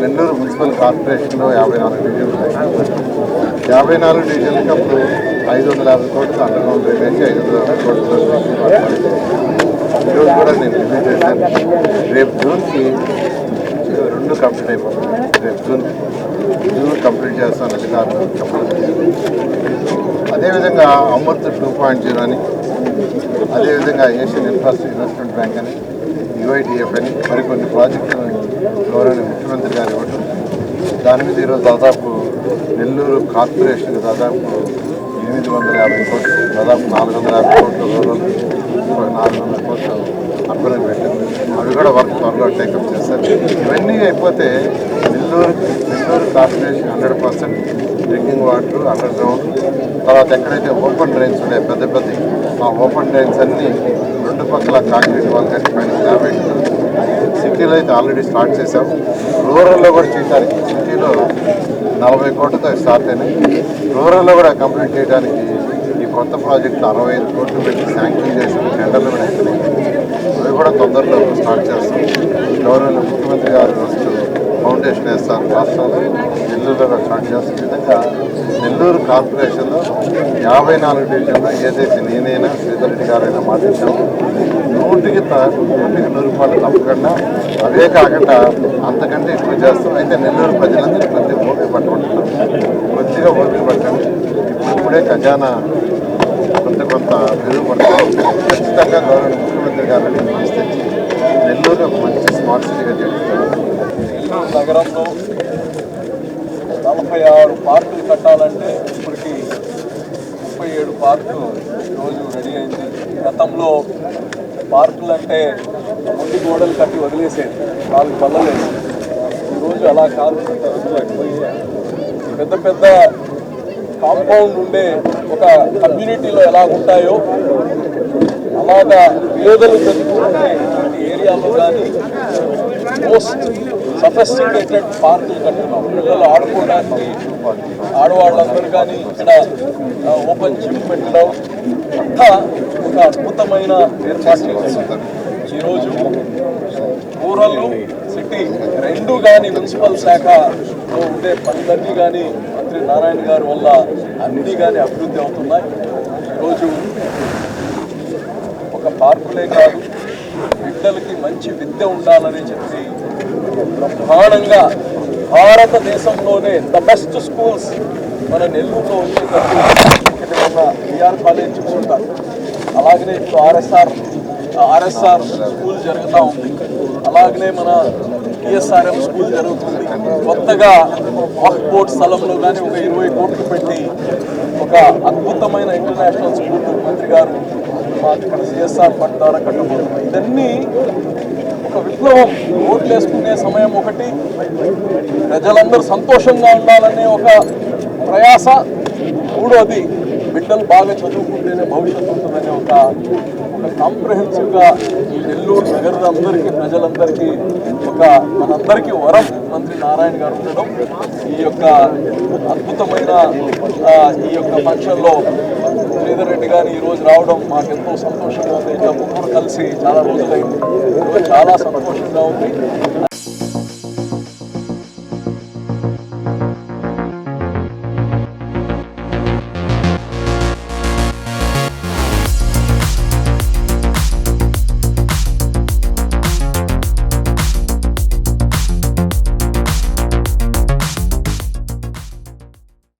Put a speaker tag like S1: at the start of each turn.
S1: Nellore municipal కార్పొరేషన్లో 54 డివిజన్లు ఉన్నాయి. 54 డివిజన్లకి అప్పుడు 550 కోట్లు అండర్గ్రౌండ్ డ్రైనేజ్, 550 కోట్లు ఈరోజు కూడా నేను రివ్యూ చేశాను. రేపు జూన్కి 2 కంప్లీట్ అయిపోతుంది. రేపు జూన్ కంప్లీట్ చేస్తాను అధికారులు చెప్పడం. అదేవిధంగా అమృత్ 2.0 అని, అదేవిధంగా ఏషియన్ ఇన్వెస్ట్మెంట్ బ్యాంక్ అని, యుఐడిఎఫ్ అని మరికొన్ని ప్రాజెక్టులను గౌరవనీయ ముఖ్యమంత్రి గారు ఇవ్వడం. దాని మీద ఈరోజు దాదాపు నెల్లూరు కార్పొరేషన్కి దాదాపు 850 కోట్లు, దాదాపు 450 కోట్లు రూరల్, 400 కోట్లు అర్బన్ పెట్టారు. అవి కూడా వర్క్ త్వరలో టేకప్ చేస్తారు. ఇవన్నీ అయిపోతే Nellore corporation 100% drinking water, under ground, తర్వాత ఎక్కడైతే ఓపెన్ డ్రైన్స్ ఉన్నాయో పెద్ద ఆ ఓపెన్ డ్రైన్స్ అన్నీ 2 పక్కల కాంక్రీట్ వాళ్ళు కట్టి పైన స్లాబ్ వేస్తారు. సిటీలో అయితే ఆల్రెడీ స్టార్ట్ చేసాం. రూరల్లో కూడా చేయడానికి సిటీలో 40 కోట్లతో స్టార్ట్ అయినాయి. రూరల్లో కూడా కంప్లీట్ చేయడానికి ఈ కొత్త ప్రాజెక్టులు 65 కోట్లు పెట్టి శాంక్షన్ చేసి టెండర్లు కూడా అవుతున్నాయి. అవి కూడా తొందరలో స్టార్ట్ చేస్తాం. గవర్నమెంట్ ముఖ్యమంత్రి గారు ఫస్ట్ ఫౌండేషన్ వేస్తారు. రాష్ట్రంలో నెల్లూరులో కూడా స్టార్ట్ చేస్తాం. ఈ విధంగా నెల్లూరు కార్పొరేషన్లో 54 డివిజన్లో ఏదైతే నేనైనా శ్రీధర్ రెడ్డి గారైనా మాట్లాడాము 100కి 100 రూపాయలు తప్పకుండా, అవే కాకుండా అంతకంటే ఎక్కువ చేస్తాం. అయితే నెల్లూరు ప్రజలందరూ కొద్దిగా ఓపిక పట్టుకుంటున్నాం. కొద్దిగా ఓపిక పట్టండి. ఇప్పుడే ఖజానా కొంత మెరుగుపడుతుంది. ఖచ్చితంగా గౌరవ ముఖ్యమంత్రి గారిని మనసు తెచ్చి నెల్లూరు ఒక మంచి స్మార్ట్ సిటీగా చేస్తారు.
S2: నెల్లూరు నగరంలో 46 పార్కులు కట్టాలంటే ఇప్పటికి 37 పార్కులు ఈరోజు రెడీ అయింది. గతంలో పార్కులు అంటే ముందు గోడలు కట్టి వదిలేసేది, 4 బల్లలేదు. ఈరోజు అలా కాదు. పెద్ద కాంపౌండ్ ఉండే ఒక కమ్యూనిటీలో ఎలా ఉంటాయో అలాగా పేదలు చదువుకునే ఏరియాలో కానీ మోస్ట్ సఫిస్టికేటెడ్ పార్కులు కట్టున్నాం. పిల్లలు ఆడుకోవడానికి, ఆడవాళ్ళందరూ కానీ ఇక్కడ ఓపెన్ జిమ్ పెట్టడం అంతా ఒక అద్భుతమైన ఏర్పాట్లు చేస్తుంటారు. ఈరోజు రూరల్, సిటీ 2 కానీ మున్సిపల్ శాఖలో ఉండే పనులన్నీ కానీ మంత్రి నారాయణ గారి వల్ల అన్నీ కానీ అభివృద్ధి అవుతున్నాయి. ఈరోజు ఒక పార్కులే కాదు, బిడ్డలకి మంచి విద్య ఉండాలని చెప్పి బ్రహ్మాండంగా భారతదేశంలోనే ద బెస్ట్ స్కూల్స్ మన నెల్లూరులో వచ్చేటట్టు ఇక్కడ ఒక బిఆర్ కాలేజ్ చూసుంటారు. అలాగనే ఇప్పుడు ఆర్ఎస్ఆర్ స్కూల్ జరుగుతూ ఉంది. అలాగనే మన టిఎస్ఆర్ఎం స్కూల్ జరుగుతుంది. కొత్తగా ఆఫ్పోర్ట్ స్థలంలో కానీ ఒక 20 కోట్లు పెట్టి ఒక అద్భుతమైన ఇంటర్నేషనల్ స్కూల్ మంత్రి గారు మాకు ఇక్కడ సిఎస్ఆర్ ఫండ్ ద్వారా కట్టబోతున్నాయి. ఇవన్నీ ఒక విప్లవం. ఓట్లు వేసుకునే సమయం ఒకటి, ప్రజలందరూ సంతోషంగా ఉండాలనే ఒక ప్రయాస, మూడోది బిడ్డలు బాగా చదువుకుంటేనే భవిష్యత్తు ఉంటుందనే ఒక కాంప్రహెన్సివ్గా ఈ నెల్లూరు నగరందరికీ, ప్రజలందరికీ మనందరికీ వరం మంత్రి నారాయణ గారు ఉండడం. ఈ యొక్క అద్భుతమైన ఈ యొక్క ఫంక్షన్లో శ్రీధర్ రెడ్డి గారు ఈరోజు రావడం మాకెంతో సంతోషంగా ఉంది. ఇంకా ముగ్గురు కలిసి చాలా రోజులైంది. చాలా సంతోషంగా ఉంది.